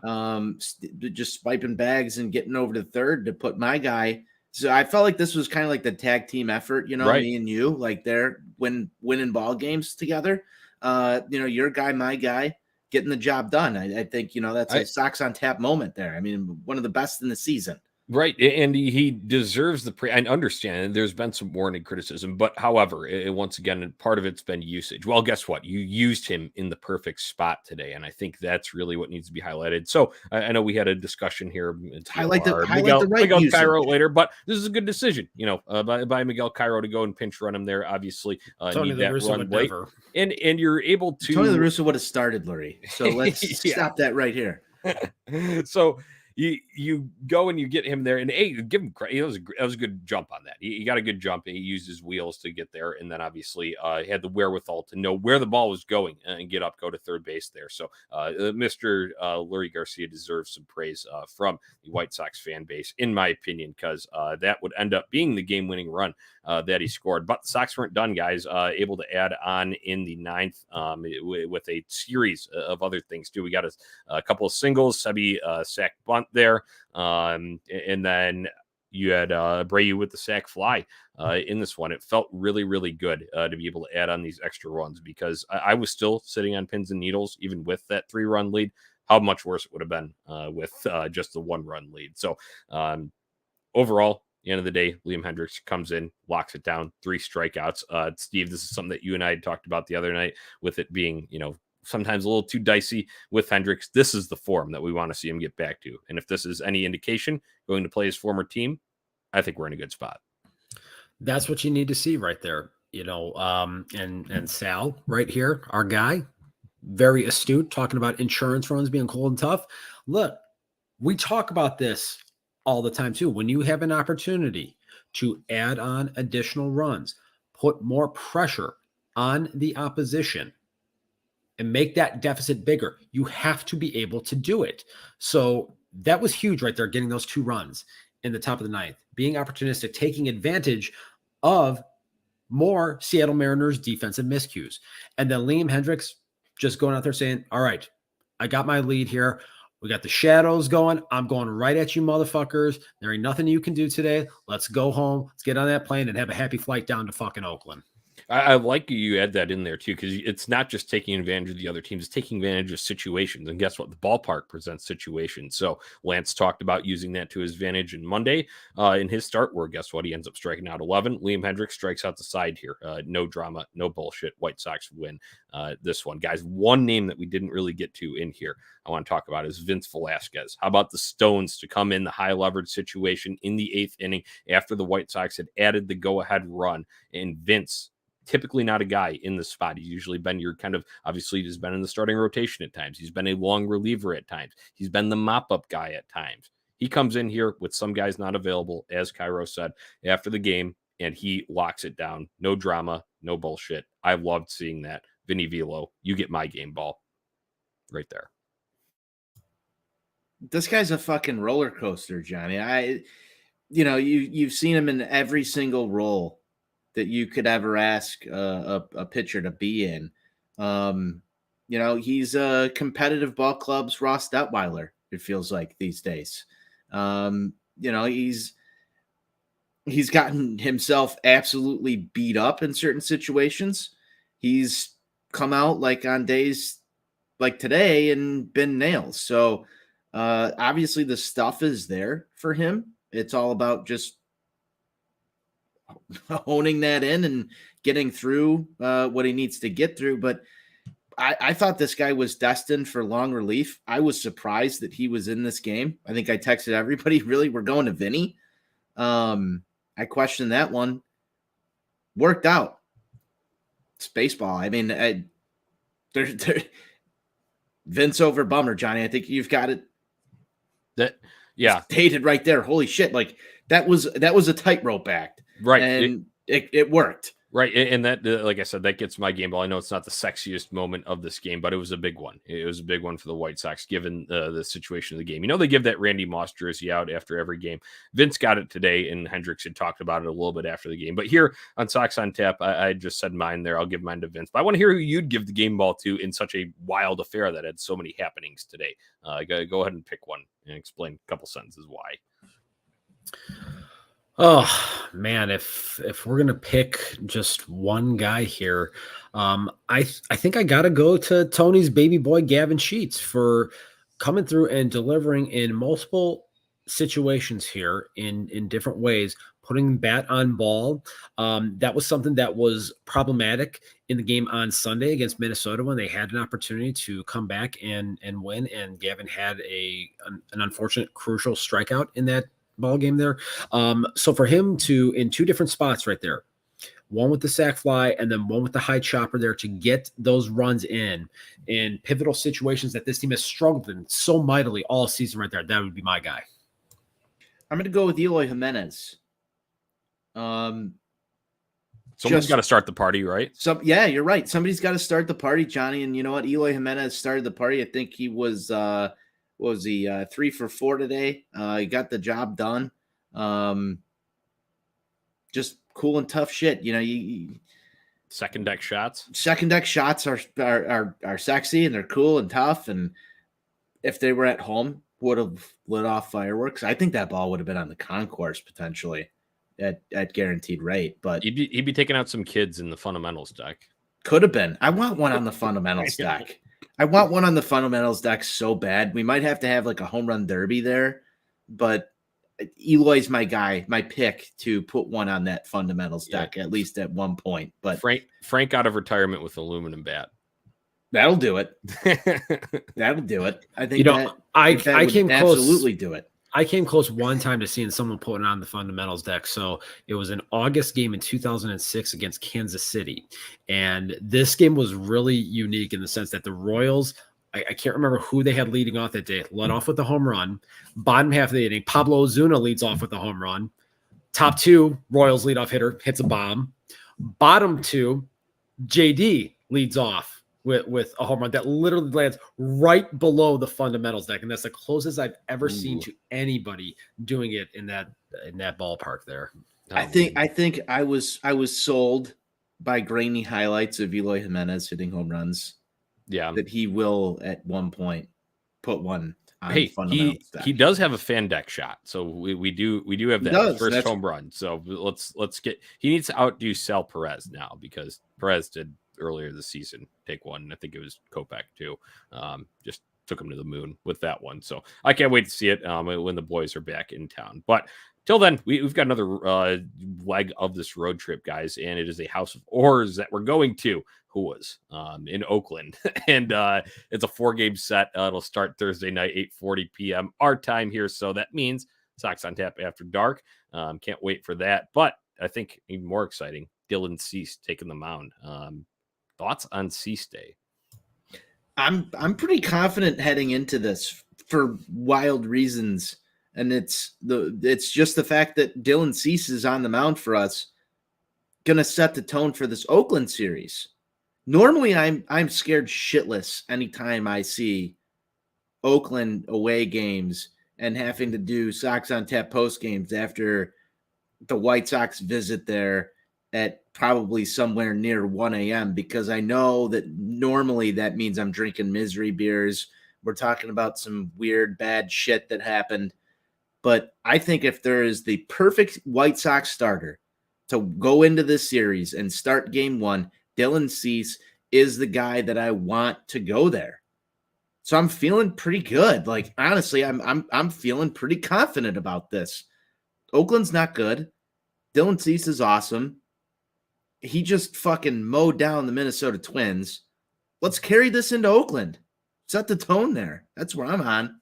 Just swiping bags and getting over to third to put my guy. So I felt like this was kind of like the tag team effort, me and you, like they're winning ball games together. Your guy, my guy, getting the job done. I think, that's a Sox on Tap moment there. I mean, one of the best in the season. Right. And he deserves the I understand there's been some warranted criticism, but however, once again, part of it's been usage. Well, guess what? You used him in the perfect spot today. And I think that's really what needs to be highlighted. So I know we had a discussion here. Highlight the Miguel Cairo later, but this is a good decision, by Miguel Cairo to go and pinch run him there. Obviously, need that run late. And you're able to. Tony La Russa would have started Leury. So let's stop that right here. So you go and you get him there, and give him credit. That was a good jump on that. He got a good jump, and he used his wheels to get there, and then obviously he had the wherewithal to know where the ball was going and go to third base there. So Mr. Leury Garcia deserves some praise from the White Sox fan base, in my opinion, because that would end up being the game-winning run that he scored. But the Sox weren't done, guys. Able to add on in the 9th with a series of other things too. We got a couple of singles, Sebi sack bunt there, and then you had Abreu with the sack fly in this one. It felt really, really good to be able to add on these extra runs because I was still sitting on pins and needles even with that 3-run lead. How much worse it would have been with just the 1-run lead. So overall, the end of the day, Liam Hendriks comes in, locks it down, 3 strikeouts. Steve, this is something that you and I had talked about the other night with it being, sometimes a little too dicey with Hendriks. This is the form that we want to see him get back to. And if this is any indication going to play his former team, I think we're in a good spot. That's what you need to see right there. And Sal right here, our guy, very astute, talking about insurance runs being cold and tough. Look, we talk about this all the time too. When you have an opportunity to add on additional runs, put more pressure on the opposition, and make that deficit bigger, you have to be able to do it. So that was huge right there, getting those 2 runs in the top of the 9th, being opportunistic, taking advantage of more Seattle Mariners defensive miscues. And then Liam Hendriks just going out there saying, all right, I got my lead here. We got the shadows going. I'm going right at you, motherfuckers. There ain't nothing you can do today. Let's go home. Let's get on that plane and have a happy flight down to fucking Oakland. I like you add that in there too, because it's not just taking advantage of the other teams, it's taking advantage of situations. And guess what? The ballpark presents situations. So Lance talked about using that to his advantage in Monday in his start, where guess what? He ends up striking out 11. Liam Hendriks strikes out the side here. No drama, no bullshit. White Sox win this one. Guys, one name that we didn't really get to in here I want to talk about is Vince Velasquez. How about the Stones to come in the high leverage situation in the 8th inning after the White Sox had added the go-ahead run, and Vince, typically not a guy in the spot. He's usually been your kind of, obviously he's been in the starting rotation at times. He's been a long reliever at times. He's been the mop-up guy at times. He comes in here with some guys not available, as Cairo said, after the game, and he locks it down. No drama, no bullshit. I loved seeing that. Vinny Velo, you get my game ball right there. This guy's a fucking roller coaster, Johnny. You've seen him in every single role that you could ever ask a pitcher to be in. He's a competitive ball club's Ross Detweiler, it feels like these days. He's gotten himself absolutely beat up in certain situations. He's come out like on days like today and been nails. So obviously the stuff is there for him. It's all about just honing that in and getting through what he needs to get through. But I thought this guy was destined for long relief. I was surprised that he was in this game. I think I texted everybody, really, we're going to Vinny. I questioned that one. Worked out. It's baseball. I mean, Vince over Bummer, Johnny. I think you've got it. Stated right there. Holy shit. Like that was a tightrope act. Right. And it worked. Right. And that, like I said, that gets my game ball. I know it's not the sexiest moment of this game, but it was a big one. It was a big one for the White Sox, given the situation of the game. They give that Randy Moss jersey out after every game. Vince got it today, and Hendricks had talked about it a little bit after the game. But here on Sox on Tap, I just said mine there. I'll give mine to Vince. But I want to hear who you'd give the game ball to in such a wild affair that had so many happenings today. Go ahead and pick one and explain a couple sentences why. Oh man, if we're gonna pick just one guy here, I think I gotta go to Tony's baby boy Gavin Sheets for coming through and delivering in multiple situations here in different ways, putting bat on ball. That was something that was problematic in the game on Sunday against Minnesota when they had an opportunity to come back and win, and Gavin had an unfortunate crucial strikeout in that ball game there. So for him to, in two different spots right there, one with the sac fly and then one with the high chopper there, to get those runs in pivotal situations that this team has struggled in so mightily all season right there, that would be my guy. I'm going to go with Eloy Jimenez. Someone's got to start the party, right? Yeah, you're right. Somebody's got to start the party, Johnny. And you know what? Eloy Jimenez started the party. I think he was 3 for 4 today. He got the job done. Just cool and tough shit. Second deck shots are sexy and they're cool and tough. And if they were at home, would have lit off fireworks. I think that ball would have been on the concourse potentially at guaranteed rate. But he'd be taking out some kids in the fundamentals deck. Could have been. I want one on the fundamentals deck. I want one on the fundamentals deck so bad. We might have to have like a home run derby there, but Eloy's my guy, my pick to put one on that fundamentals deck, at least at one point. But Frank out of retirement with aluminum bat. That'll do it. That'll do it. I think I came close. Absolutely do it. I came close one time to seeing someone putting on the fundamentals deck. So it was an August game in 2006 against Kansas City. And this game was really unique in the sense that the Royals, I can't remember who they had leading off that day, led off with a home run. Bottom half of the inning, Pablo Ozuna leads off with a home run. Top two, Royals leadoff hitter hits a bomb. Bottom two, JD leads off with a home run that literally lands right below the fundamentals deck. And that's the closest I've ever seen to anybody doing it in that ballpark there. I think I was sold by grainy highlights of Eloy Jimenez hitting home runs. Yeah. That he will at one point put one on Hey, fundamental he does have a fan deck shot, so we do have He that does, first that's- home run. So let's get, he needs to outdo Sal Perez now, because Perez did earlier this season take one. I think it was Kopech too. Just took him to the moon with that one. So I can't wait to see it when the boys are back in town. But till then, we've got another leg of this road trip, guys, and it is a house of horrors that we're going to. Who was in Oakland, and it's a 4-game set. It'll start Thursday night, 8:40 p.m. our time here. So that means Sox on Tap after dark. Can't wait for that. But I think even more exciting, Dylan Cease taking the mound. Thoughts on Cease Day? I'm pretty confident heading into this for wild reasons, and it's just the fact that Dylan Cease is on the mound for us, gonna set the tone for this Oakland series. Normally, I'm scared shitless anytime I see Oakland away games and having to do Sox on Tap post games after the White Sox visit there at probably somewhere near 1 a.m. because I know that normally that means I'm drinking misery beers. We're talking about some weird, bad shit that happened. But I think if there is the perfect White Sox starter to go into this series and start game one, Dylan Cease is the guy that I want to go there. So I'm feeling pretty good. Like, honestly, I'm feeling pretty confident about this. Oakland's not good. Dylan Cease is awesome. He just fucking mowed down the Minnesota Twins. Let's carry this into Oakland. Set the tone there. That's where I'm on.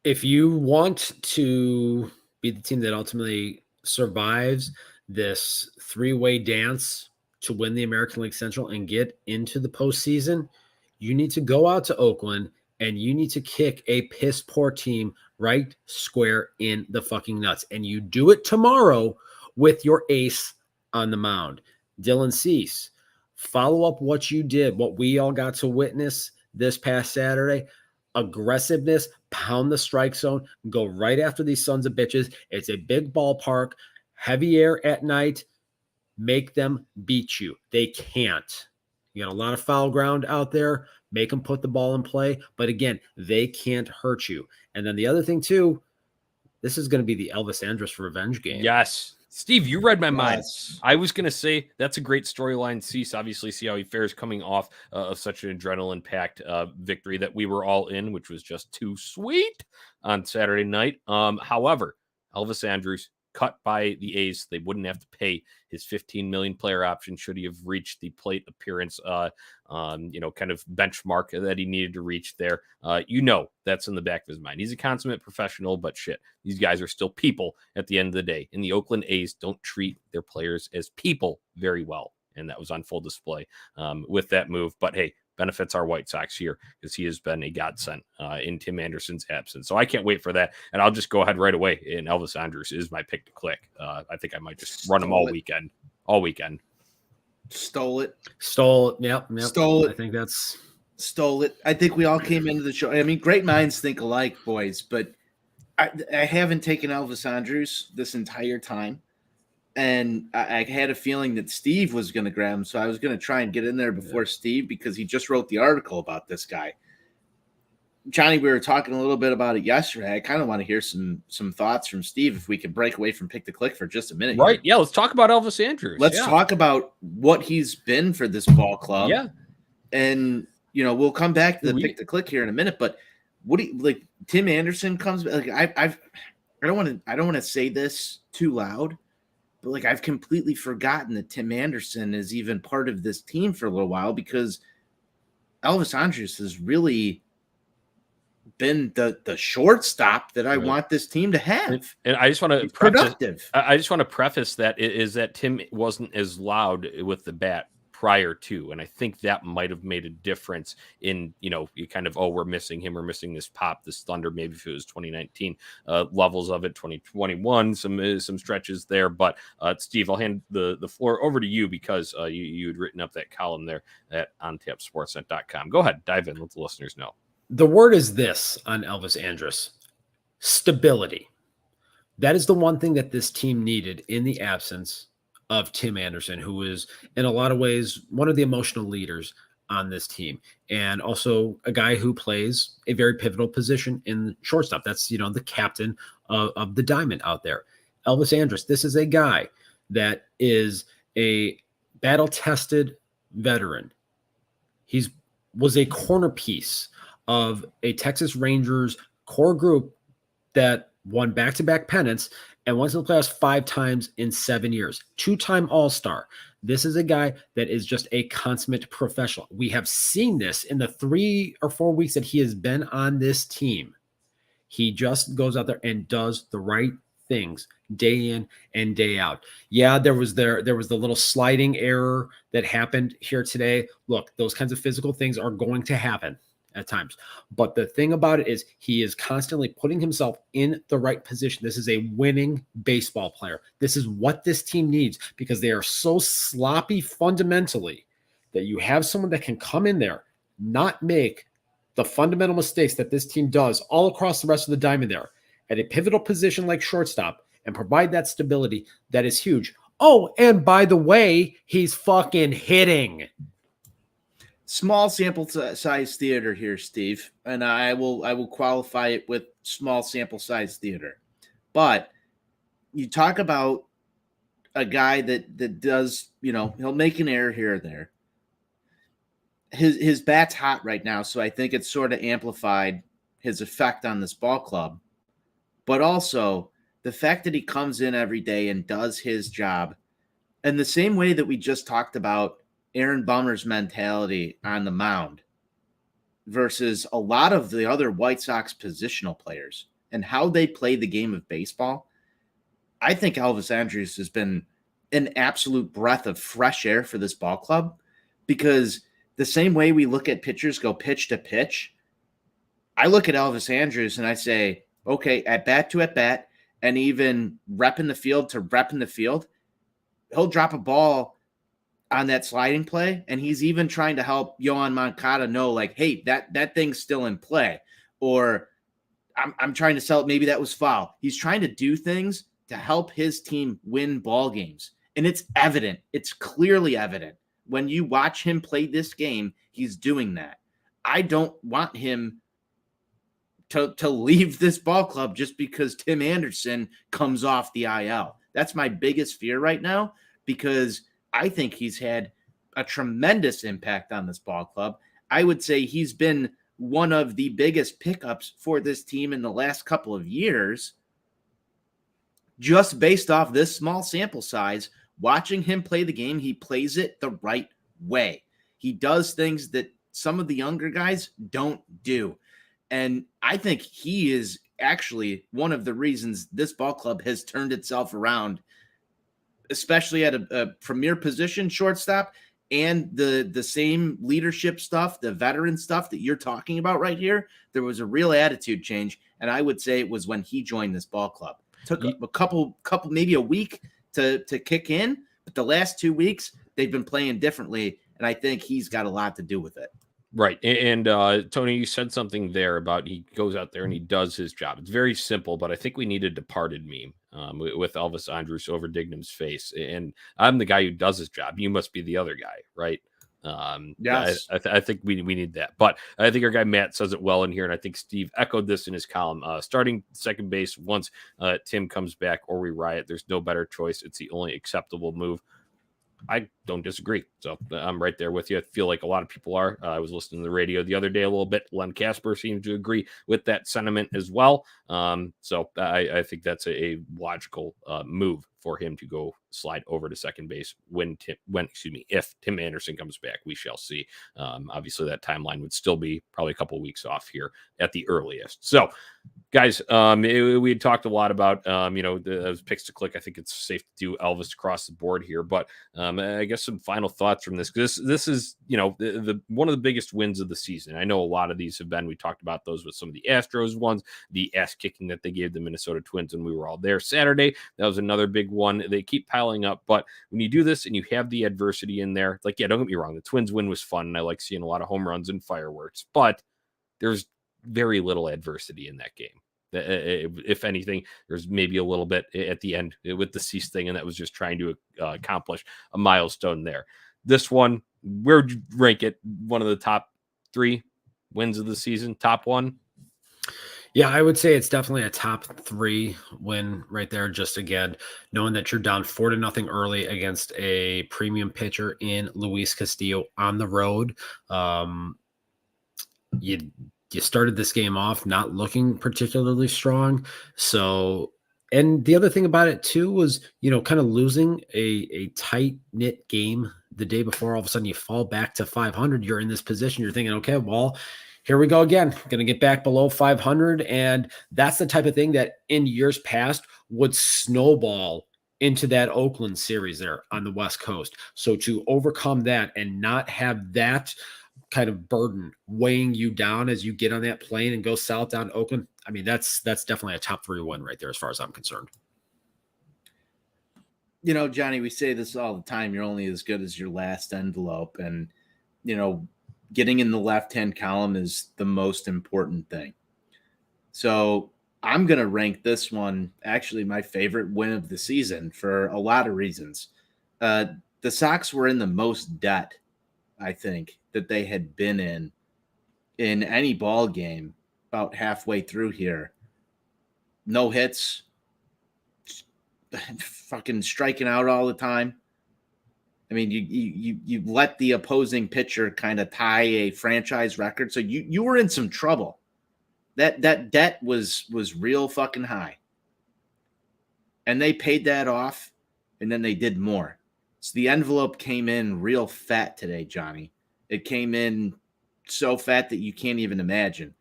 If you want to be the team that ultimately survives this three-way dance to win the American League Central and get into the postseason, you need to go out to Oakland and you need to kick a piss poor team right square in the fucking nuts. And you do it tomorrow with your ace on the mound. Dylan Cease, follow up what you did, what we all got to witness this past Saturday. Aggressiveness, pound the strike zone, go right after these sons of bitches. It's a big ballpark, heavy air at night. Make them beat you. They can't. You got a lot of foul ground out there. Make them put the ball in play. But again, they can't hurt you. And then the other thing too, this is going to be the Elvis Andrus revenge game. Yes. Steve, you read my mind. Yes. I was going to say that's a great storyline. Cease, obviously, see how he fares coming off of such an adrenaline-packed victory that we were all in, which was just too sweet on Saturday night. However, Elvis Andrus cut by the A's. They wouldn't have to pay his $15 million player option should he have reached the plate appearance, kind of benchmark that he needed to reach there. That's in the back of his mind. He's a consummate professional, but shit, these guys are still people at the end of the day. And the Oakland A's don't treat their players as people very well. And that was on full display with that move. But hey, benefits our White Sox here because he has been a godsend in Tim Anderson's absence. So I can't wait for that. And I'll just go ahead right away. And Elvis Andrus is my pick to click. I think I might just run him all weekend. Stole it. Yep. Stole it. I think that's stole it. I think we all came into the show. I mean, great minds think alike, boys, but I haven't taken Elvis Andrus this entire time. And I had a feeling that Steve was going to grab him, so I was going to try and get in there before Steve because he just wrote the article about this guy. Jonnie, we were talking a little bit about it yesterday. I kind of want to hear some thoughts from Steve if we could break away from Pick the Click for just a minute. Right. Yeah, let's talk about Elvis Andrus. Let's talk about what he's been for this ball club. Yeah. And, we'll come back to the Pick the Click here in a minute, but what do you like? Tim Anderson comes back. Like I don't want to say this too loud, but like I've completely forgotten that Tim Anderson is even part of this team for a little while because Elvis Andrus has really been the shortstop that I want this team to have. And I just want to preface that is that Tim wasn't as loud with the bat prior to, and I think that might have made a difference in, you kind of, we're missing him, we're missing this pop, this thunder, maybe if it was 2019 levels of it, 2021, some stretches there. But Steve, I'll hand the floor over to you because you had written up that column there at ontapsportsnet.com. Go ahead, dive in, let the listeners know. The word is this on Elvis Andrus: stability. That is the one thing that this team needed in the absence of Tim Anderson, who is in a lot of ways one of the emotional leaders on this team, and also a guy who plays a very pivotal position in shortstop. That's, the captain of the diamond out there. Elvis Andrus, this is a guy that is a battle-tested veteran. He's was a corner piece of a Texas Rangers core group that won back-to-back pennants and went to the playoffs 5 times in 7 years. 2-time All-Star. This is a guy that is just a consummate professional. We have seen this in the 3 or 4 weeks that he has been on this team. He just goes out there and does the right things day in and day out. Yeah, there was the little sliding error that happened here today. Look, those kinds of physical things are going to happen at times. But the thing about it is he is constantly putting himself in the right position. This is a winning baseball player. This is what this team needs, because they are so sloppy fundamentally that you have someone that can come in there, not make the fundamental mistakes that this team does all across the rest of the diamond there at a pivotal position like shortstop, and provide that stability that is huge. Oh, and by the way, he's fucking hitting. Small sample size theater here, Steve, and I will qualify it with small sample size theater. But you talk about a guy that does, he'll make an error here or there. His bat's hot right now, so I think it's sort of amplified his effect on this ball club. But also the fact that he comes in every day and does his job, and the same way that we just talked about Aaron Bummer's mentality on the mound versus a lot of the other White Sox positional players and how they play the game of baseball. I think Elvis Andrus has been an absolute breath of fresh air for this ball club, because the same way we look at pitchers go pitch to pitch, I look at Elvis Andrus and I say, okay, at bat to at bat, and even rep in the field to rep in the field, he'll drop a ball on that sliding play, and he's even trying to help Yohan Moncada know, like, hey, that thing's still in play, or I'm trying to sell it. Maybe that was foul. He's trying to do things to help his team win ball games, and it's evident. It's clearly evident when you watch him play this game. He's doing that. I don't want him to leave this ball club just because Tim Anderson comes off the IL. That's my biggest fear right now, because I think he's had a tremendous impact on this ball club. I would say he's been one of the biggest pickups for this team in the last couple of years, just based off this small sample size. Watching him play the game, he plays it the right way. He does things that some of the younger guys don't do. And I think he is actually one of the reasons this ball club has turned itself around, especially at a premier position, shortstop, and the same leadership stuff, the veteran stuff that you're talking about right here. There was a real attitude change, and I would say it was when he joined this ball club. Took a couple, maybe a week to kick in, but the last 2 weeks they've been playing differently, and I think he's got a lot to do with it. Right. And Tony, you said something there about he goes out there and he does his job. It's very simple, but I think we need a Departed meme with Elvis Andrus over Dignam's face. And I'm the guy who does his job. You must be the other guy, right? Yes. I think we need that. But I think our guy Matt says it well in here, and I think Steve echoed this in his column. Starting second base once Tim comes back or we riot, there's no better choice. It's the only acceptable move. I don't disagree. So I'm right there with you. I feel like a lot of people are. I was listening to the radio the other day a little bit. Len Casper seemed to agree with that sentiment as well. So I think that's a logical move for him to go slide over to second base if Tim Anderson comes back. We shall see. Obviously, that timeline would still be probably a couple of weeks off here at the earliest. So, guys, we had talked a lot about those picks to click. I think it's safe to do Elvis across the board here, but I guess some final thoughts from this, because this is the one of the biggest wins of the season. I know a lot of these have been. We talked about those with some of the Astros ones, the ass kicking that they gave the Minnesota Twins, and we were all there Saturday. That was another big one. They keep piling up, but when you do this and you have the adversity in there, like, yeah, don't get me wrong, the Twins win was fun, and I like seeing a lot of home runs and fireworks, but there's very little adversity in that game. If anything, there's maybe a little bit at the end with the Cease thing, and that was just trying to accomplish a milestone there. this one, where would you rank it? One of the top 3 wins of the season, top 1? Yeah, I would say it's definitely a top 3 win right there. Just again, knowing that you're down 4-0 early against a premium pitcher in Luis Castillo on the road. You started this game off not looking particularly strong. So, and the other thing about it too was, kind of losing a tight knit game the day before. All of a sudden you fall back to 500. You're in this position. You're thinking, okay, well, here we go again. Going to get back below 500. And that's the type of thing that in years past would snowball into that Oakland series there on the West Coast. So to overcome that and not have that kind of burden weighing you down as you get on that plane and go south down to Oakland, I mean, that's definitely a top 3 win right there as far as I'm concerned. Jonnie, we say this all the time. You're only as good as your last envelope. And, getting in the left-hand column is the most important thing. So I'm going to rank this one actually my favorite win of the season for a lot of reasons. The Sox were in the most debt, I think, that they had been in any ball game about halfway through here. No hits, fucking striking out all the time. I mean, you let the opposing pitcher kind of tie a franchise record, so you were in some trouble. That debt was real fucking high, and they paid that off, and then they did more. So the envelope came in real fat today, Jonnie. It came in so fat that you can't even imagine,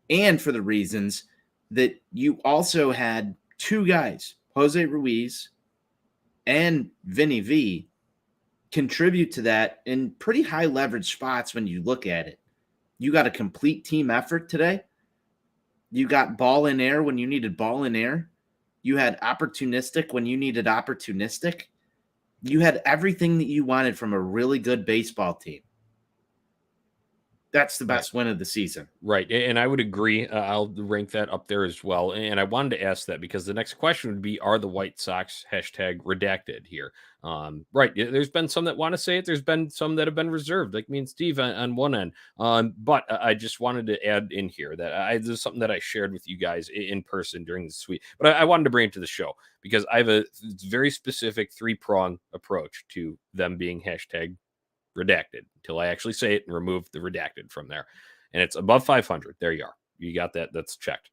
and for the reasons that you also had 2 guys, Jose Ruiz and Vinny V, contribute to that in pretty high leverage spots when you look at it. You got a complete team effort today. You got ball in air when you needed ball in air. You had opportunistic when you needed opportunistic. You had everything that you wanted from a really good baseball team. That's the best win of the season. Right. And I would agree. I'll rank that up there as well. And I wanted to ask that because the next question would be, are the White Sox #redacted here? Right. There's been some that want to say it. There's been some that have been reserved, like me and Steve on one end. But I just wanted to add in here that this is something that I shared with you guys in person during the suite. But I wanted to bring it to the show because I have a very specific 3-prong approach to them being #redacted until I actually say it and remove the redacted from there. And it's above 500. There you are. You got that. That's checked.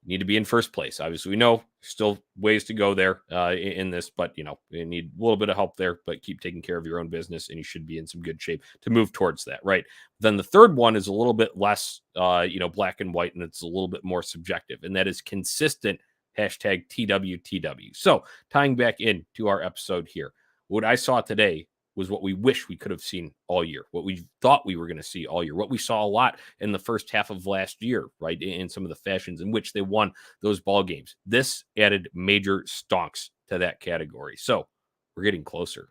You need to be in first place. Obviously, we know still ways to go there in this, but you need a little bit of help there, but keep taking care of your own business and you should be in some good shape to move towards that. Right. Then the third one is a little bit less, black and white, and it's a little bit more subjective, and that is consistent #TWTW. So tying back into our episode here, what I saw today was what we wish we could have seen all year, what we thought we were going to see all year, what we saw a lot in the first half of last year, right, in some of the fashions in which they won those ball games. This added major stonks to that category. So we're getting closer.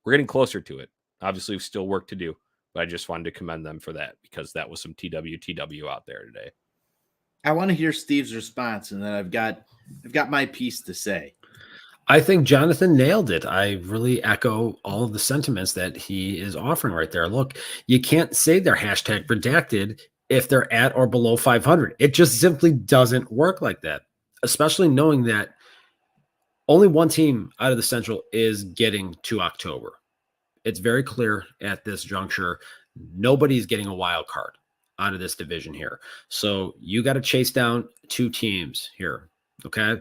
We're getting closer to it. Obviously, we still work to do, but I just wanted to commend them for that because that was some TWTW out there today. I want to hear Steve's response, and then I've got my piece to say. I think Jonathan nailed it. I really echo all of the sentiments that he is offering right there. Look, you can't say they're #redacted if they're at or below 500. It just simply doesn't work like that, especially knowing that only one team out of the Central is getting to October. It's very clear at this juncture, nobody's getting a wild card out of this division here. So you got to chase down 2 teams here, okay?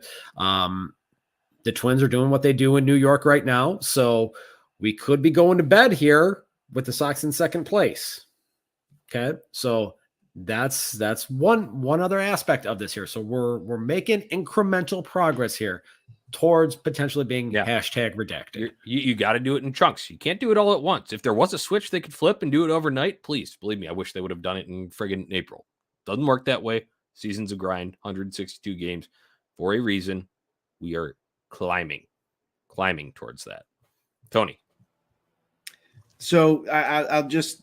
The Twins are doing what they do in New York right now. So we could be going to bed here with the Sox in second place. Okay. So that's one other aspect of this here. So we're making incremental progress here towards potentially being #redacted. You got to do it in chunks. You can't do it all at once. If there was a switch they could flip and do it overnight, please believe me, I wish they would have done it in friggin' April. Doesn't work that way. Season's a grind, 162 games for a reason. We are climbing towards that. Tony. So I'll just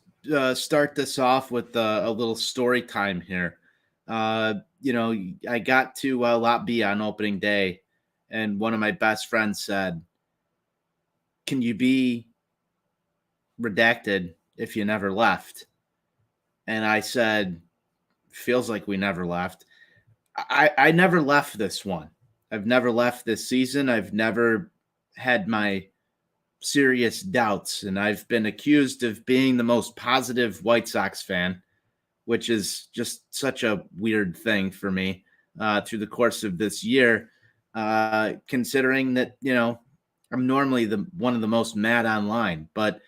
start this off with a little story time here. I got to Lot B on opening day, and one of my best friends said, "Can you be redacted if you never left. And I said, feels like we never left. I never left this one. I've never left this season. I've never had my serious doubts, and I've been accused of being the most positive White Sox fan, which is just such a weird thing for me through the course of this year, considering that, I'm normally one of the most mad online. But,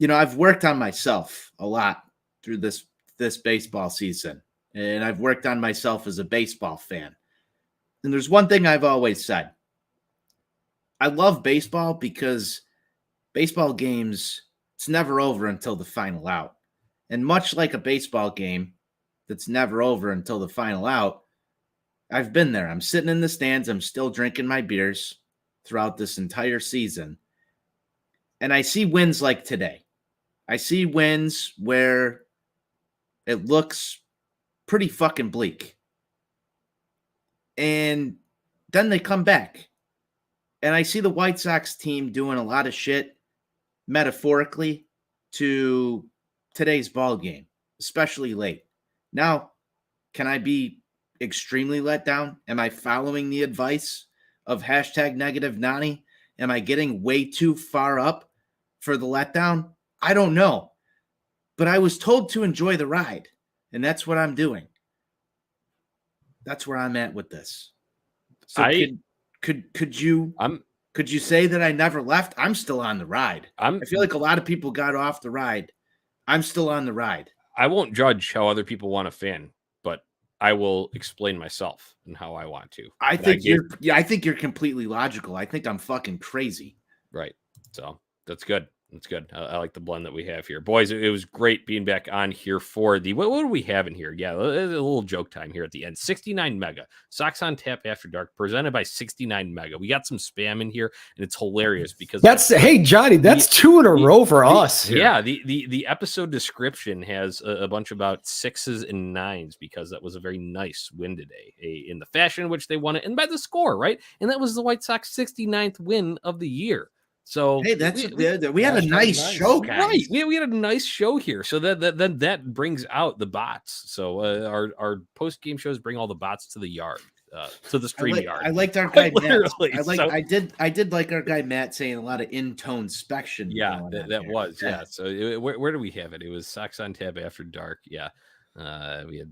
I've worked on myself a lot through this baseball season, and I've worked on myself as a baseball fan. And there's one thing I've always said. I love baseball because baseball games, it's never over until the final out. And much like a baseball game that's never over until the final out, I've been there. I'm sitting in the stands. I'm still drinking my beers throughout this entire season. And I see wins like today. I see wins where it looks pretty fucking bleak. And then they come back. And I see the White Sox team doing a lot of shit metaphorically to today's ball game, especially late. Now, can I be extremely let down? Am I following the advice of #negative90? Am I getting way too far up for the letdown? I don't know. But I was told to enjoy the ride, and that's what I'm doing. That's where I'm at with this. So could you say that I never left? I'm still on the ride. I feel like a lot of people got off the ride. I'm still on the ride. I won't judge how other people want to fan, but I will explain myself and how I want to. I think you're completely logical. I think I'm fucking crazy. Right. So that's good. That's good. I like the blend that we have here. Boys, it was great being back on here for the... What do we have in here? Yeah, a little joke time here at the end. 69 Mega. Sox on Tap After Dark, presented by 69 Mega. We got some spam in here, and it's hilarious because... Hey, Johnny, that's two in a row for us. Here. Yeah, the episode description has a bunch about 6s and 9s because that was a very nice win today in the fashion in which they won it, and by the score, right? And that was the White Sox 69th win of the year. So hey, we had a nice show, guys. Right? We had a nice show here. So that brings out the bots. So our post game shows bring all the bots to the yard, to the stream yard. I liked our guy Matt. I did like our guy Matt saying a lot of in-tone spection. Yeah, that was yeah. So where do we have it? It was Sox on Tap After Dark. Yeah, we had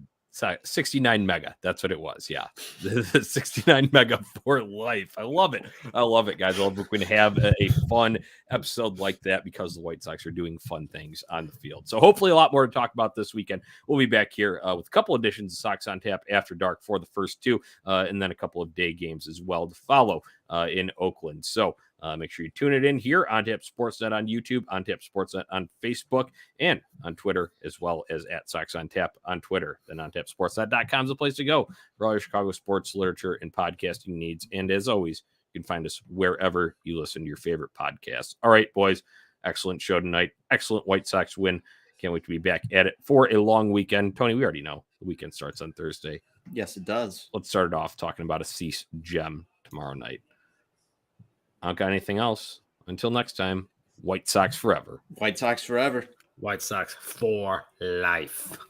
69 Mega. That's what it was. Yeah. 69 Mega for life. I love it. I love it, guys. I love when we have a fun episode like that because the White Sox are doing fun things on the field. So hopefully a lot more to talk about this weekend. We'll be back here with a couple editions of Sox on Tap After Dark for the first two, and then a couple of day games as well to follow in Oakland. So make sure you tune it in here on Tap Sportsnet on YouTube, on Tap Sportsnet on Facebook, and on Twitter, as well as at Sox on Tap on Twitter. Then on TapSportsnet.com is the place to go for all your Chicago sports, literature, and podcasting needs. And as always, you can find us wherever you listen to your favorite podcasts. All right, boys, excellent show tonight. Excellent White Sox win. Can't wait to be back at it for a long weekend. Tony, we already know the weekend starts on Thursday. Yes, it does. Let's start it off talking about a Cease gem tomorrow night. I don't got anything else. Until next time, White Sox forever. White Sox forever. White Sox for life.